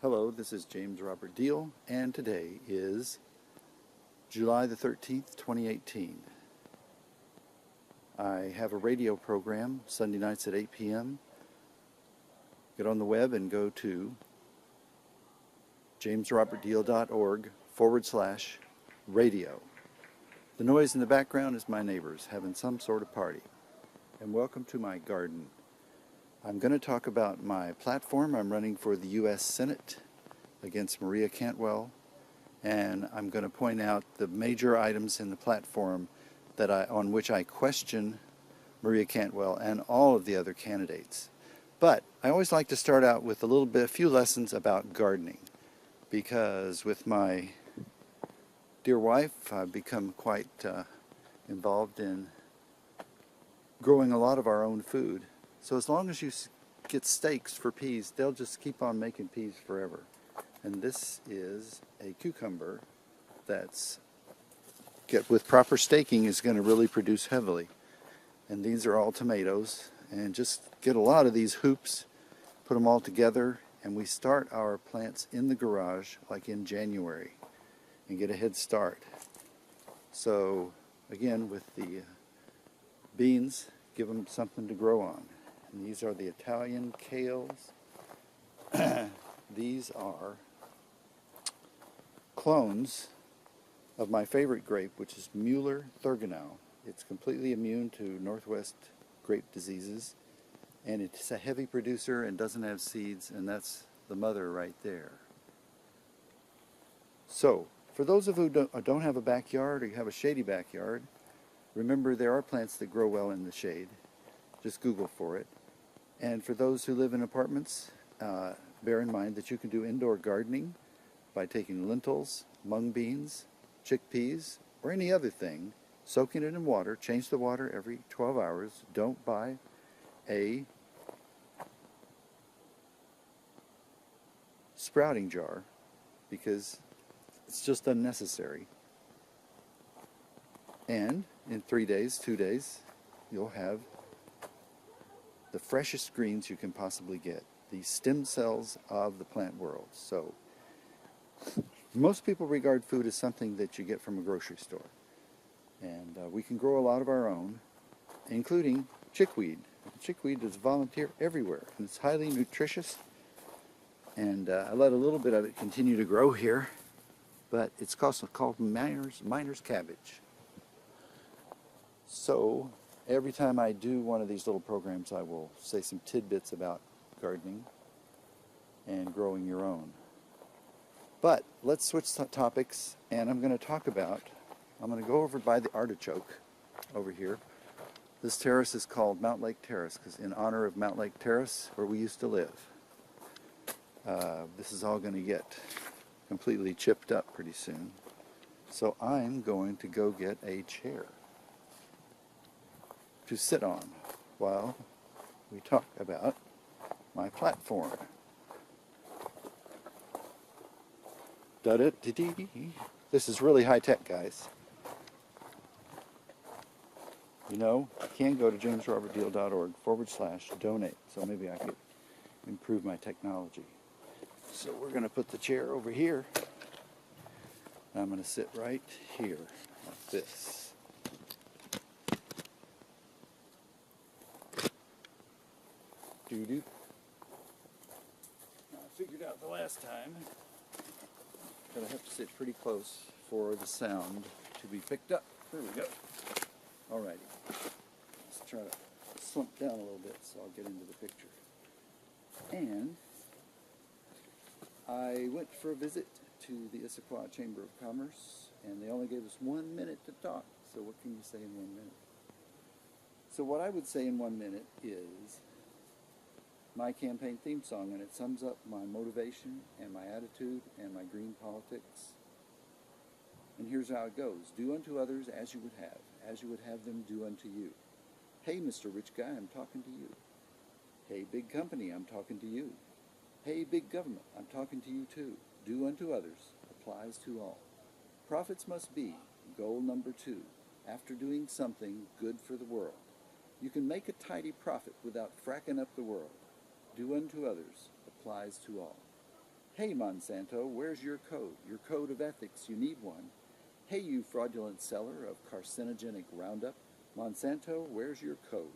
Hello, this is James Robert Deal, and today is July the 13th, 2018. I have a radio program Sunday nights at 8 p.m. Get on the web and go to jamesrobertdeal.org/radio. The noise in the background is my neighbors having some sort of party. And welcome to my garden. I'm going to talk about my platform. I'm running for the U.S. Senate against Maria Cantwell, and I'm going to point out the major items in the platform on which I question Maria Cantwell and all of the other candidates. But I always like to start out with a few lessons about gardening, because with my dear wife, I've become quite involved in growing a lot of our own food. So as long as you get stakes for peas, they'll just keep on making peas forever. And this is a cucumber that's, with proper staking, is going to really produce heavily. And these are all tomatoes. And just get a lot of these hoops, put them all together, and we start our plants in the garage like in January and get a head start. So again, with the beans, give them something to grow on. And these are the Italian kales. These are clones of my favorite grape, which is Mueller-Thurgenau. It's completely immune to Northwest grape diseases, and it's a heavy producer and doesn't have seeds, and that's the mother right there. So, for those of you who don't have a backyard, or you have a shady backyard, remember there are plants that grow well in the shade. Just Google for it. And for those who live in apartments, bear in mind that you can do indoor gardening by taking lentils, mung beans, chickpeas, or any other thing, soaking it in water. Change the water every 12 hours. Don't buy a sprouting jar because it's just unnecessary. And in 3 days, 2 days, you'll have the freshest greens you can possibly get, the stem cells of the plant world. So most people regard food as something that you get from a grocery store. And we can grow a lot of our own, including chickweed. Chickweed is volunteer everywhere, and it's highly nutritious. And I let a little bit of it continue to grow here, but it's called miner's cabbage. So every time I do one of these little programs, I will say some tidbits about gardening and growing your own. But let's switch topics, and I'm going to go over by the artichoke over here. This terrace is called Mount Lake Terrace, because in honor of Mount Lake Terrace, where we used to live. This is all going to get completely chipped up pretty soon. So I'm going to go get a chair to sit on while we talk about my platform. This is really high tech, guys. You know, I can go to jamesrobertdeal.org/donate, so maybe I could improve my technology. So we're going to put the chair over here. I'm going to sit right here like this. I figured out the last time that I have to sit pretty close for the sound to be picked up. There we go. Alrighty. Let's try to slump down a little bit so I'll get into the picture. And I went for a visit to the Issaquah Chamber of Commerce, and they only gave us 1 minute to talk. So what can you say in 1 minute? So what I would say in 1 minute is my campaign theme song, and it sums up my motivation and my attitude and my green politics. And here's how it goes. Do unto others as you would have them do unto you. Hey, Mr. Rich Guy, I'm talking to you. Hey, big company, I'm talking to you. Hey, big government, I'm talking to you too. Do unto others applies to all. Profits must be goal number 2. After doing something good for the world, you can make a tidy profit without fracking up the world. Do unto others applies to all. Hey Monsanto, where's your code? Your code of ethics, you need one. Hey you fraudulent seller of carcinogenic Roundup, Monsanto, where's your code?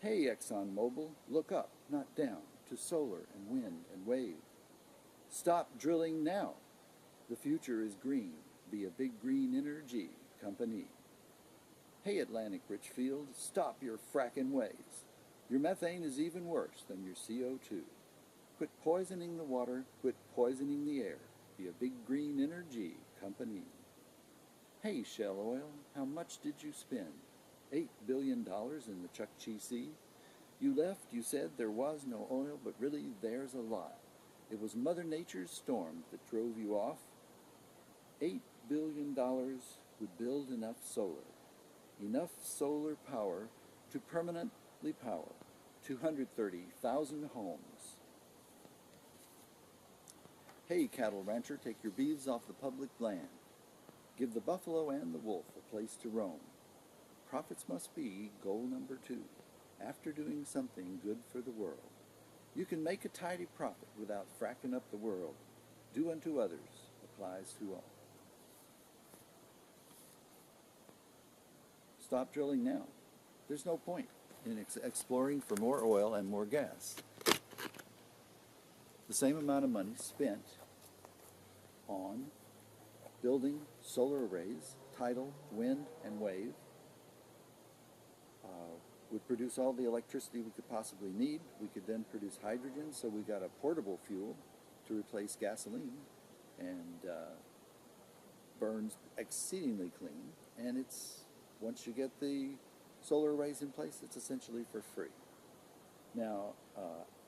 Hey ExxonMobil, look up, not down, to solar and wind and wave. Stop drilling now. The future is green. Be a big green energy company. Hey Atlantic Richfield, stop your fracking ways. Your methane is even worse than your CO2. Quit poisoning the water, quit poisoning the air. Be a big green energy company. Hey Shell Oil, how much did you spend? $8 billion in the Chuck E. Cheese. You left, you said there was no oil, but really there's a lie. It was Mother Nature's storm that drove you off. $8 billion would build enough solar power to permanently power 230,000 homes. Hey cattle rancher, take your beeves off the public land. Give the buffalo and the wolf a place to roam. Profits must be goal number 2, after doing something good for the world. You can make a tidy profit without fracking up the world. Do unto others applies to all. Stop drilling now. There's no point in exploring for more oil and more gas. The same amount of money spent on building solar arrays, tidal, wind, and wave, would produce all the electricity we could possibly need. We could then produce hydrogen, so we got a portable fuel to replace gasoline, and burns exceedingly clean. And it's, once you get the solar arrays in place, it's essentially for free. Now,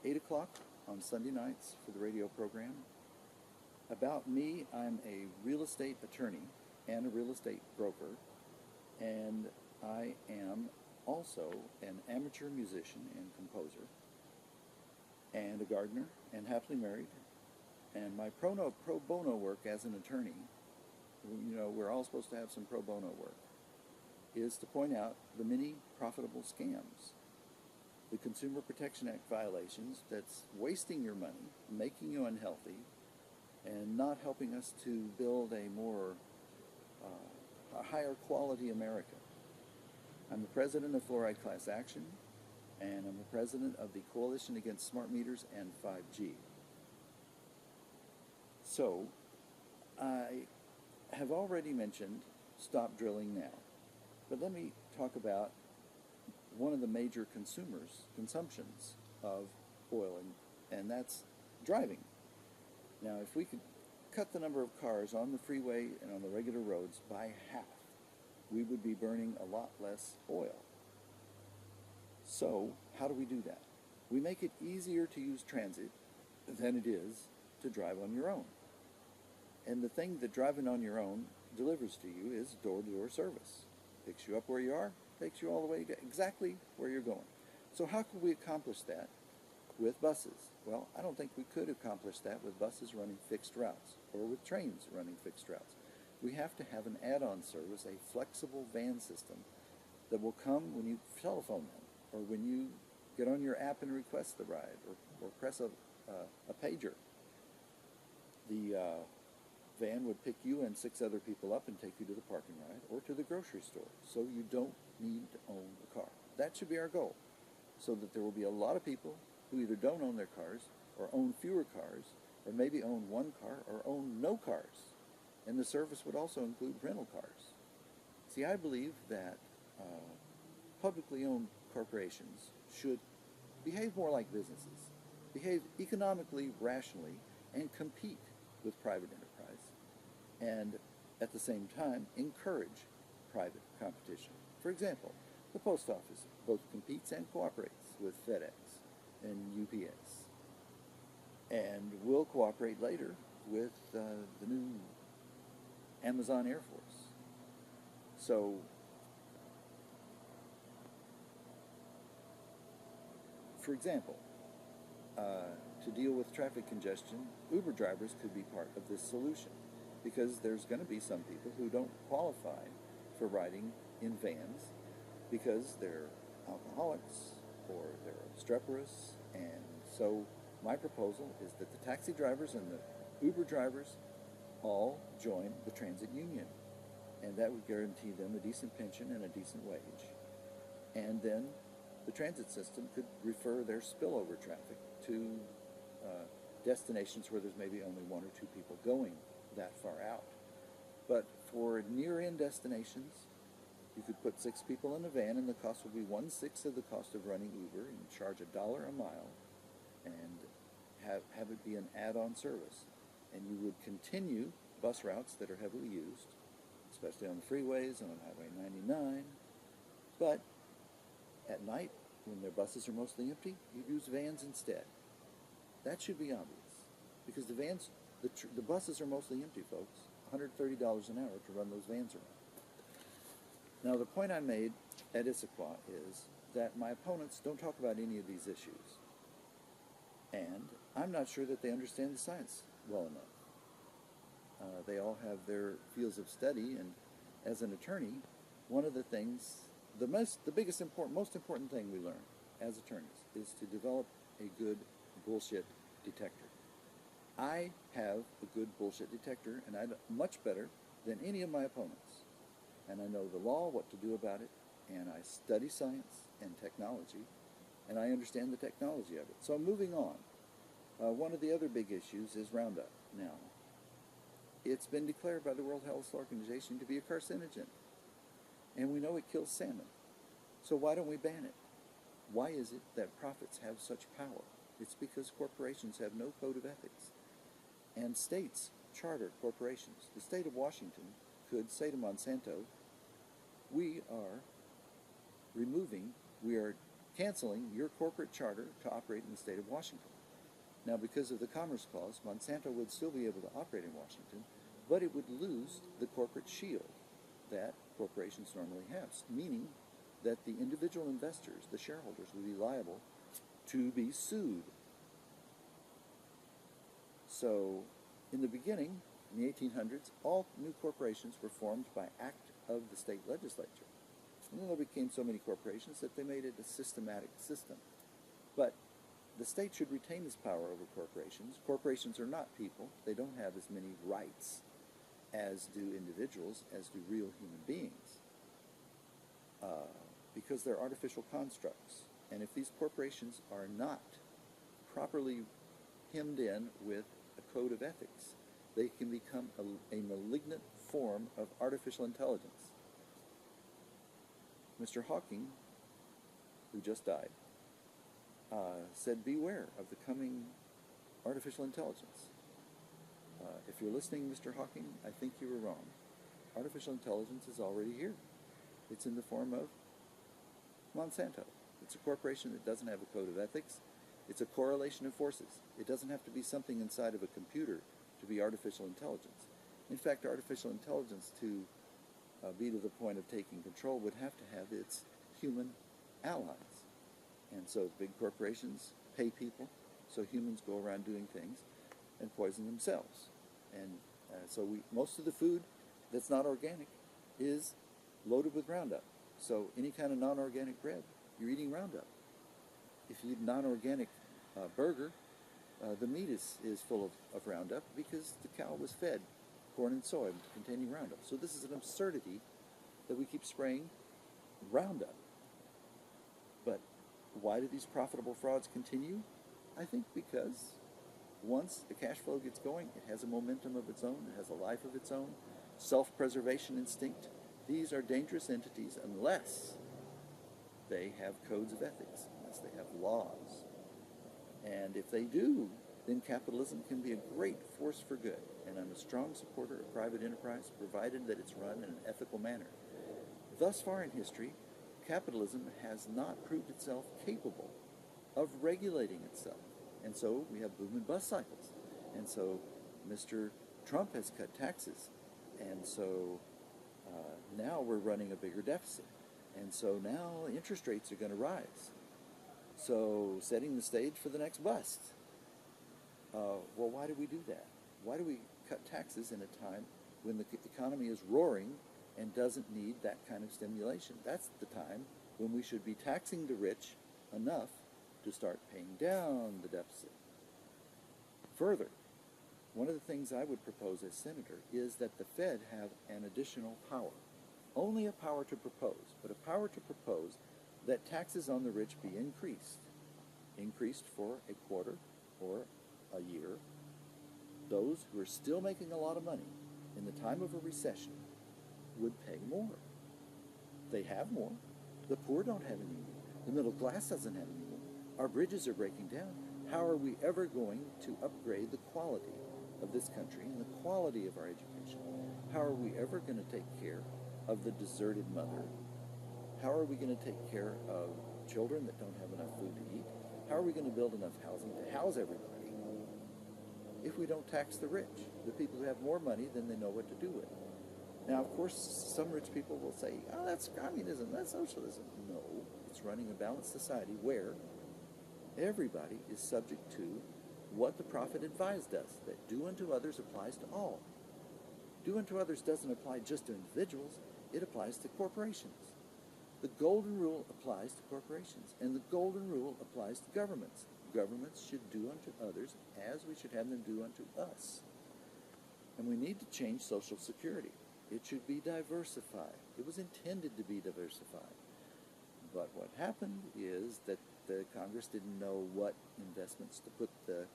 8 o'clock on Sunday nights for the radio program. About me, I'm a real estate attorney and a real estate broker, and I am also an amateur musician and composer, and a gardener, and happily married. And my pro bono work as an attorney, you know, we're all supposed to have some pro bono work, is to point out the many profitable scams, the Consumer Protection Act violations that's wasting your money, making you unhealthy, and not helping us to build a more, a higher quality America. I'm the president of Fluoride Class Action, and I'm the president of the Coalition Against Smart Meters and 5G. So, I have already mentioned stop drilling now, but let me talk about one of the major consumptions of oil, and that's driving. Now, if we could cut the number of cars on the freeway and on the regular roads by half, we would be burning a lot less oil. So, how do we do that? We make it easier to use transit than it is to drive on your own. And the thing that driving on your own delivers to you is door-to-door service. Picks you up where you are, takes you all the way to exactly where you're going. So how could we accomplish that with buses? Well, I don't think we could accomplish that with buses running fixed routes or with trains running fixed routes. We have to have an add-on service, a flexible van system that will come when you telephone them, or when you get on your app and request the ride, or press a pager. The van would pick you and 6 other people up and take you to the parking ride or to the grocery store, so you don't need to own a car. That should be our goal, so that there will be a lot of people who either don't own their cars, or own fewer cars, or maybe own one car, or own no cars. And the service would also include rental cars. See, I believe that publicly owned corporations should behave more like businesses, behave economically rationally, and compete with private enterprise, and at the same time encourage private competition. For example, the post office both competes and cooperates with FedEx and UPS, and will cooperate later with the new Amazon Air Force. So, for example, to deal with traffic congestion, Uber drivers could be part of this solution, because there's going to be some people who don't qualify for riding in vans because they're alcoholics or they're obstreperous, and so My proposal is that the taxi drivers and the Uber drivers all join the transit union, and that would guarantee them a decent pension and a decent wage. And then the transit system could refer their spillover traffic to destinations where there's maybe only one or two people going that far out. But for near-in destinations, you could put 6 people in a van, and the cost would be 1/6 of the cost of running Uber, and charge $1 a mile, and have it be an add-on service. And you would continue bus routes that are heavily used, especially on the freeways and on Highway 99. But at night, when their buses are mostly empty, you'd use vans instead. That should be obvious, because the buses are mostly empty, folks. $130 an hour to run those vans around. Now, the point I made at Issaquah is that my opponents don't talk about any of these issues. And I'm not sure that they understand the science well enough. They all have their fields of study, and as an attorney, one of the things, most important thing we learn as attorneys is to develop a good bullshit detector. I have a good bullshit detector, and I'm much better than any of my opponents. And I know the law, what to do about it, and I study science and technology, and I understand the technology of it. So I'm moving on. One of the other big issues is Roundup now. It's been declared by the World Health Organization to be a carcinogen, and we know it kills salmon. So why don't we ban it? Why is it that profits have such power? It's because corporations have no code of ethics. And states charter corporations. The state of Washington could say to Monsanto, we are canceling your corporate charter to operate in the state of Washington. Now, because of the Commerce Clause, Monsanto would still be able to operate in Washington, but it would lose the corporate shield that corporations normally have, meaning that the individual investors, the shareholders, would be liable to be sued. So, in the beginning, in the 1800s, all new corporations were formed by act of the state legislature. And then there became so many corporations that they made it a systematic system. But the state should retain this power over corporations. Corporations are not people. They don't have as many rights as do individuals, as do real human beings, because they're artificial constructs. And if these corporations are not properly hemmed in with a code of ethics, they can become a malignant form of artificial intelligence. Mr. Hawking, who just died, said, beware of the coming artificial intelligence. If you're listening, Mr. Hawking, I think you were wrong. Artificial intelligence is already here. It's in the form of Monsanto. It's a corporation that doesn't have a code of ethics. It's a correlation of forces. It doesn't have to be something inside of a computer to be artificial intelligence. In fact, artificial intelligence, to be to the point of taking control, would have to have its human allies. And so big corporations pay people, so humans go around doing things and poison themselves. And so most of the food that's not organic is loaded with Roundup. So any kind of non-organic bread, you're eating Roundup. If you eat a non-organic burger, the meat is full of Roundup because the cow was fed corn and soy containing Roundup. So this is an absurdity that we keep spraying Roundup. But why do these profitable frauds continue? I think because once the cash flow gets going, it has a momentum of its own, it has a life of its own, self-preservation instinct. These are dangerous entities unless they have codes of ethics, unless they have laws. And if they do, then capitalism can be a great force for good. And I'm a strong supporter of private enterprise, provided that it's run in an ethical manner. Thus far in history, capitalism has not proved itself capable of regulating itself. And so we have boom and bust cycles. And so Mr. Trump has cut taxes. And so now we're running a bigger deficit. And so now interest rates are going to rise. So setting the stage for the next bust. Well, why do we do that? Why do we cut taxes in a time when the economy is roaring and doesn't need that kind of stimulation? That's the time when we should be taxing the rich enough to start paying down the deficit. Further, one of the things I would propose as senator is that the Fed have an additional power. Only a power to propose, but a power to propose that taxes on the rich be increased. Increased for a quarter or a year. Those who are still making a lot of money in the time of a recession would pay more. They have more. The poor don't have any more. The middle class doesn't have any more. Our bridges are breaking down. How are we ever going to upgrade the quality of this country and the quality of our education? How are we ever going to take care of the deserted mother? How are we going to take care of children that don't have enough food to eat? How are we going to build enough housing to house everybody if we don't tax the rich, the people who have more money than they know what to do with? Now, of course, some rich people will say, oh, that's communism, that's socialism. No, it's running a balanced society where everybody is subject to what the prophet advised us, that do unto others applies to all. Do unto others doesn't apply just to individuals, it applies to corporations. The golden rule applies to corporations, and the golden rule applies to governments. Governments should do unto others as we should have them do unto us. And we need to change Social Security. It should be diversified. It was intended to be diversified. But what happened is that the Congress didn't know what investments to put the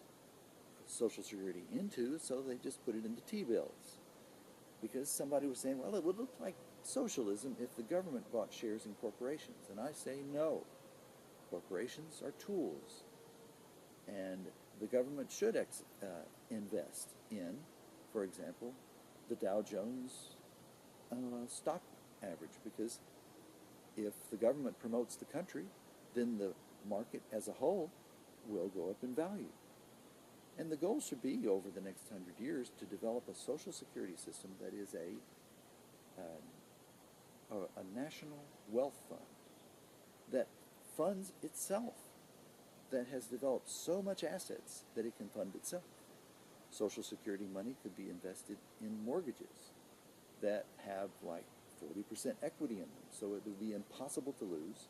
Social Security into, so they just put it into T-bills. Because somebody was saying, well, it would look like socialism if the government bought shares in corporations. And I say no. Corporations are tools. And the government should invest in, for example, the Dow Jones stock average. Because if the government promotes the country, then the market as a whole will go up in value. And the goal should be, over the next 100 years, to develop a Social Security system that is a national wealth fund that funds itself, that has developed so much assets that it can fund itself. Social Security money could be invested in mortgages that have like 40% equity in them, so it would be impossible to lose.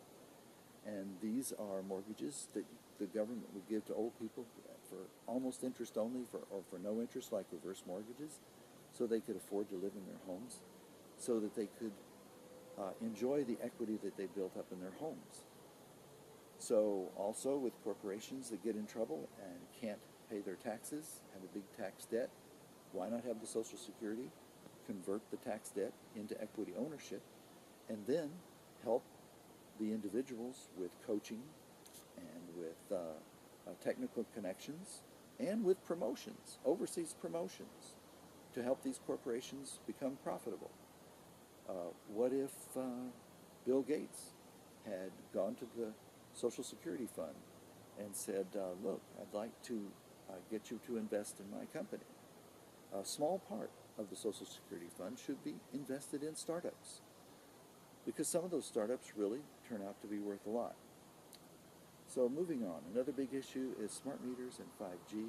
And these are mortgages that the government would give to old people for almost interest only, or for no interest, like reverse mortgages, so they could afford to live in their homes, so that they could enjoy the equity that they built up in their homes. So also with corporations that get in trouble and can't pay their taxes, have a big tax debt, why not have the Social Security convert the tax debt into equity ownership, and then help the individuals with coaching and with technical connections and with promotions, overseas promotions, to help these corporations become profitable. What if Bill Gates had gone to the Social Security Fund and said, look, I'd like to get you to invest in my company. A small part of the Social Security Fund should be invested in startups, because some of those startups really turn out to be worth a lot. So moving on, another big issue is smart meters and 5G.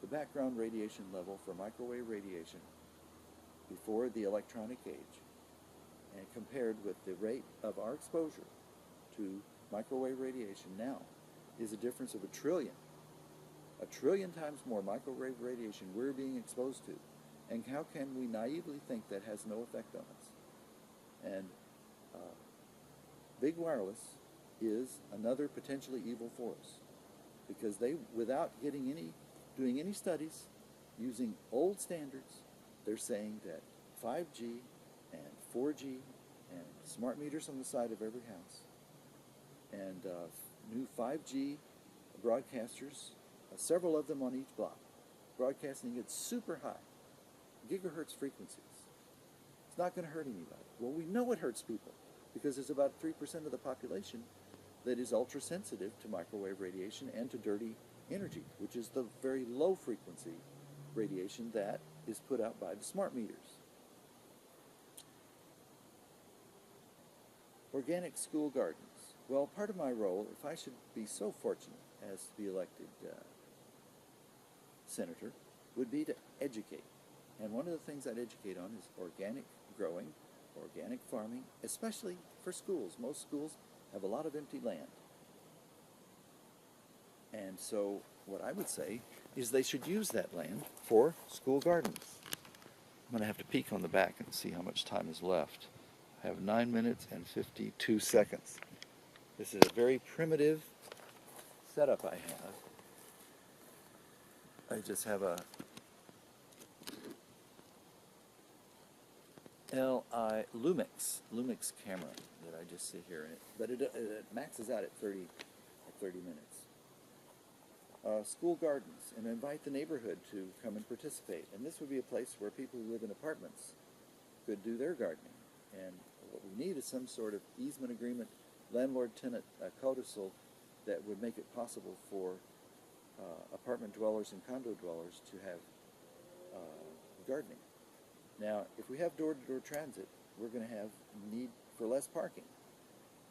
The background radiation level for microwave radiation before the electronic age, and compared with the rate of our exposure to microwave radiation now, is a difference of 1 trillion. 1 trillion times more microwave radiation we're being exposed to. And how can we naively think that has no effect on us? And big wireless is another potentially evil force, because they, without doing any studies, using old standards, they're saying that 5G and 4G and smart meters on the side of every house and new 5G broadcasters, several of them on each block, broadcasting at super high gigahertz frequencies. It's not going to hurt anybody. Well, we know it hurts people, because there's about 3% of the population that is ultra-sensitive to microwave radiation and to dirty energy, which is the very low frequency radiation that is put out by the smart meters. Organic school gardens. Well, part of my role, if I should be so fortunate as to be elected senator, would be to educate. And one of the things I'd educate on is organic growing, organic farming, especially for schools. Most schools have a lot of empty land. And so what I would say is they should use that land for school gardens. I'm going to have to peek on the back and see how much time is left. I have 9 minutes and 52 seconds. This is a very primitive setup I have. I just have a Lumix camera that I just sit here in it, but it maxes out at 30 minutes. School gardens, and invite the neighborhood to come and participate. And this would be a place where people who live in apartments could do their gardening. And what we need is some sort of easement agreement, landlord-tenant codicil that would make it possible for apartment dwellers and condo dwellers to have gardening. Now, if we have door-to-door transit, we're going to have need for less parking.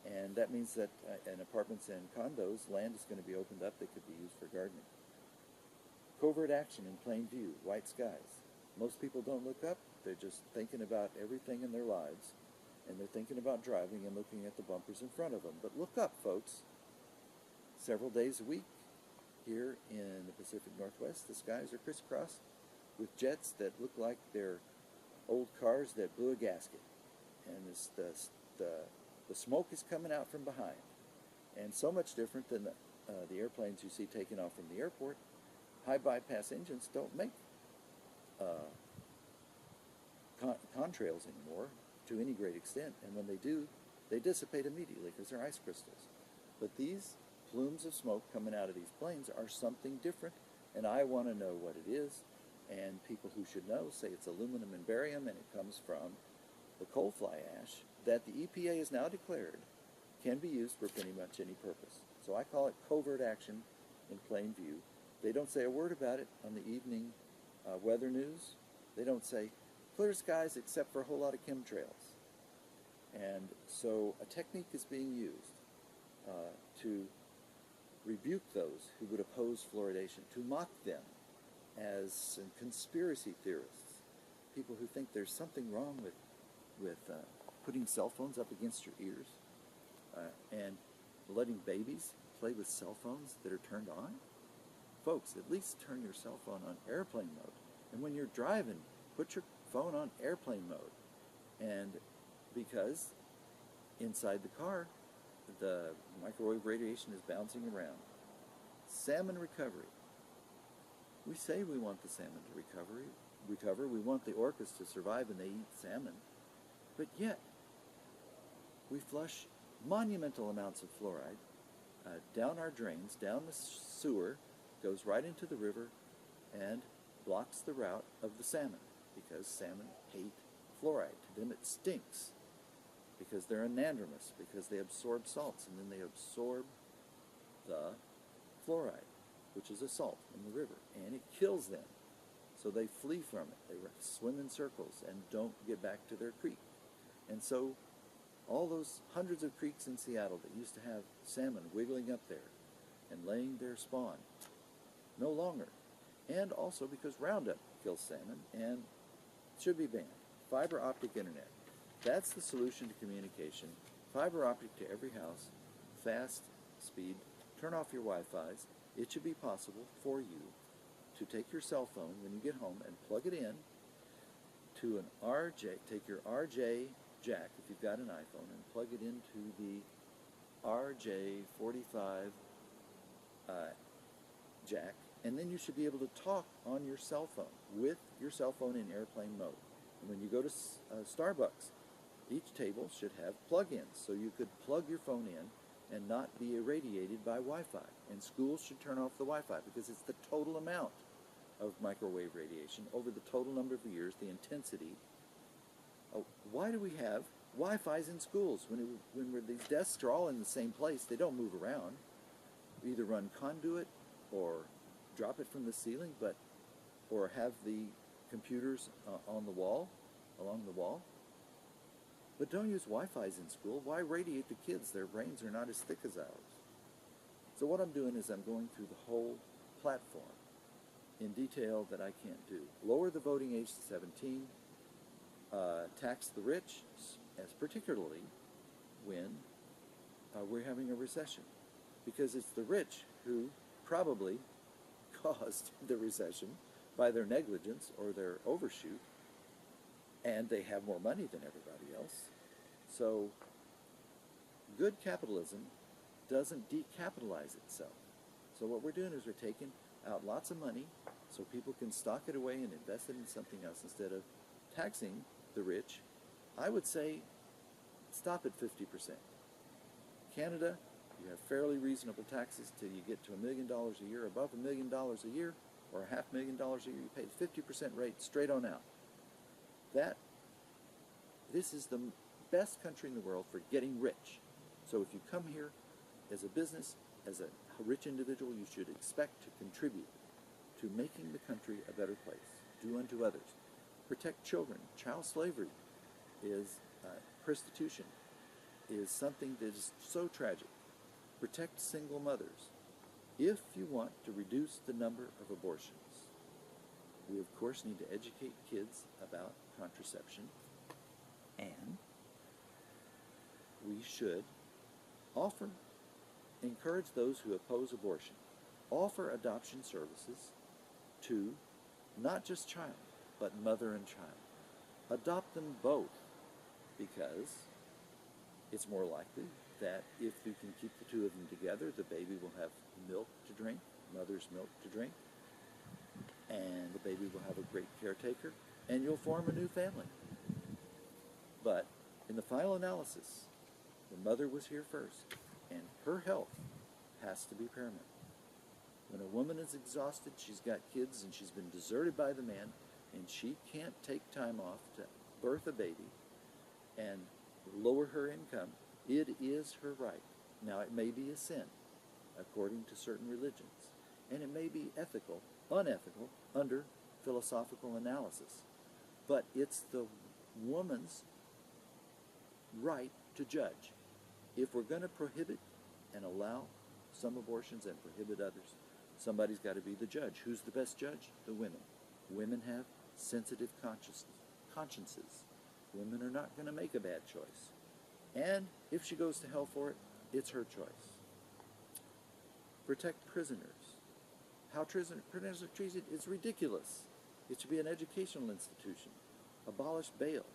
And that means that in apartments and condos, land is going to be opened up that could be used for gardening. Covert action in plain view, white skies. Most people don't look up. They're just thinking about everything in their lives. And they're thinking about driving and looking at the bumpers in front of them. But look up, folks. Several days a week here in the Pacific Northwest, the skies are crisscrossed with jets that look like they're old cars that blew a gasket. And the smoke is coming out from behind, and so much different than the airplanes you see taking off from the airport. High bypass engines don't make contrails anymore to any great extent, and when they do, they dissipate immediately because they're ice crystals. But these plumes of smoke coming out of these planes are something different, and I want to know what it is. And people who should know say it's aluminum and barium, and it comes from the coal fly ash that the EPA has now declared can be used for pretty much any purpose. So I call it covert action in plain view. They don't say a word about it on the evening weather news. They don't say clear skies except for a whole lot of chemtrails. And so a technique is being used to rebuke those who would oppose fluoridation, to mock them as conspiracy theorists, people who think there's something wrong with putting cell phones up against your ears and letting babies play with cell phones that are turned on. Folks, at least turn your cell phone on airplane mode. And when you're driving, put your phone on airplane mode. And because inside the car, the microwave radiation is bouncing around. Salmon recovery. We say we want the salmon to recover. We want the orcas to survive and they eat salmon. But yet, we flush monumental amounts of fluoride down our drains, down the sewer, goes right into the river, and blocks the route of the salmon, because salmon hate fluoride. To them it stinks, because they're anadromous, because they absorb salts, and then they absorb the fluoride, which is a salt in the river, and it kills them. So they flee from it. They swim in circles and don't get back to their creek. And so all those hundreds of creeks in Seattle that used to have salmon wiggling up there and laying their spawn, no longer. And also because Roundup kills salmon and should be banned. Fiber optic internet. That's the solution to communication. Fiber optic to every house, fast speed, turn off your Wi-Fis. It should be possible for you to take your cell phone when you get home and plug it in to an RJ, take your RJ jack, if you've got an iPhone, and plug it into the RJ45 jack, and then you should be able to talk on your cell phone with your cell phone in airplane mode. And when you go to Starbucks, each table should have plug-ins, so you could plug your phone in and not be irradiated by Wi-Fi. And schools should turn off the Wi-Fi because it's the total amount of microwave radiation over the total number of years, the intensity. Why do we have Wi-Fis in schools when these desks are all in the same place? They don't move around. We either run conduit or drop it from the ceiling, or have the computers on the wall, along the wall. But don't use Wi-Fis in school. Why radiate the kids? Their brains are not as thick as ours. So what I'm doing is I'm going through the whole platform in detail that I can't do. Lower the voting age to 17. Tax the rich, as particularly when we're having a recession. Because it's the rich who probably caused the recession by their negligence or their overshoot, and they have more money than everybody else. So good capitalism doesn't decapitalize itself. So what we're doing is we're taking out lots of money so people can stock it away and invest it in something else instead of taxing the rich. I would say stop at 50%. Canada, you have fairly reasonable taxes till you get to $1 million a year. Above $1 million a year or $500,000 a year, you pay the 50% rate straight on out. This is the best country in the world for getting rich. So if you come here as a business, as a rich individual, you should expect to contribute to making the country a better place. Do unto others. Protect children. Child slavery is prostitution is something that is so tragic. Protect single mothers. If you want to reduce the number of abortions, we of course need to educate kids about contraception, and we should encourage those who oppose abortion, offer adoption services to not just child, but mother and child. Adopt them both, because it's more likely that if you can keep the two of them together, the baby will have milk to drink, mother's milk to drink, and the baby will have a great caretaker, and you'll form a new family. But in the final analysis, the mother was here first, and her health has to be paramount. When a woman is exhausted, she's got kids, and she's been deserted by the man, and she can't take time off to birth a baby and lower her income, it is her right. Now, it may be a sin, according to certain religions, and it may be unethical, under philosophical analysis. But it's the woman's right to judge. If we're going to prohibit and allow some abortions and prohibit others, somebody's got to be the judge. Who's the best judge? The women. Women have sensitive consciences. Women are not going to make a bad choice. And if she goes to hell for it, it's her choice. Protect prisoners. How prisoners are treated is ridiculous. It should be an educational institution. Abolish bail.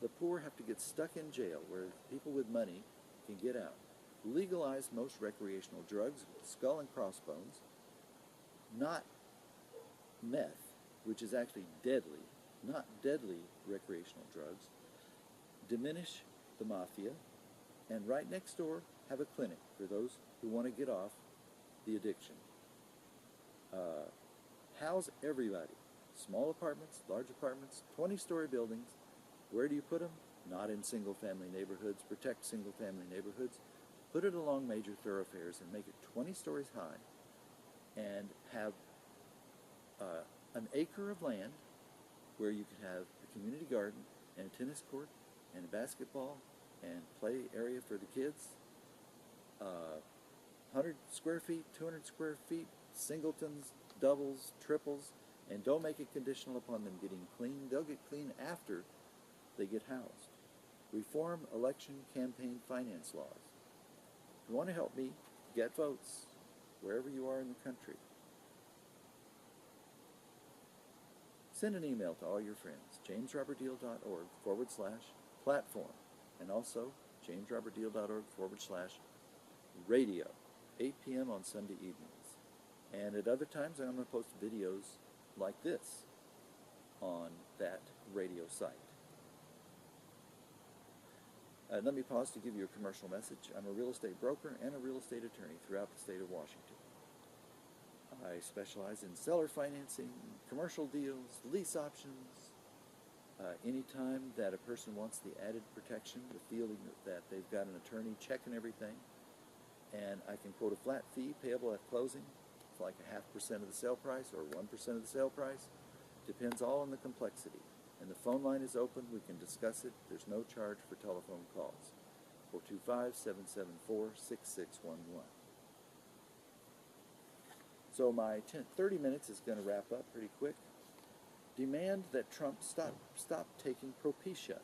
The poor have to get stuck in jail where people with money can get out. Legalize most recreational drugs with skull and crossbones, not meth, which is actually deadly, not deadly recreational drugs. Diminish the mafia, and right next door have a clinic for those who want to get off the addiction. House everybody. Small apartments, large apartments, 20-story buildings. Where do you put them? Not in single-family neighborhoods. Protect single-family neighborhoods. Put it along major thoroughfares and make it 20 stories high, and have an acre of land where you can have a community garden and a tennis court and a basketball and play area for the kids. 100 square feet, 200 square feet, singletons, doubles, triples, and don't make it conditional upon them getting clean. They'll get clean after they get housed. Reform election campaign finance laws. If you want to help me get votes wherever you are in the country, send an email to all your friends, jamesrobertdeal.org/platform, and also jamesrobertdeal.org/radio, 8 p.m. on Sunday evenings. And at other times, I'm going to post videos like this on that radio site. Let me pause to give you a commercial message. I'm a real estate broker and a real estate attorney throughout the state of Washington. I specialize in seller financing, commercial deals, lease options. Anytime that a person wants the added protection, the feeling that they've got an attorney checking everything, and I can quote a flat fee payable at closing. It's like 0.5% of the sale price or 1% of the sale price. Depends all on the complexity. And the phone line is open. We can discuss it. There's no charge for telephone calls. 425-774-6611. So my 30 minutes is going to wrap up pretty quick. Demand that Trump stop taking Propecia.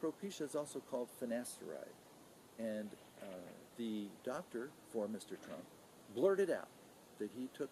Propecia is also called finasteride. And the doctor for Mr. Trump blurted out that he took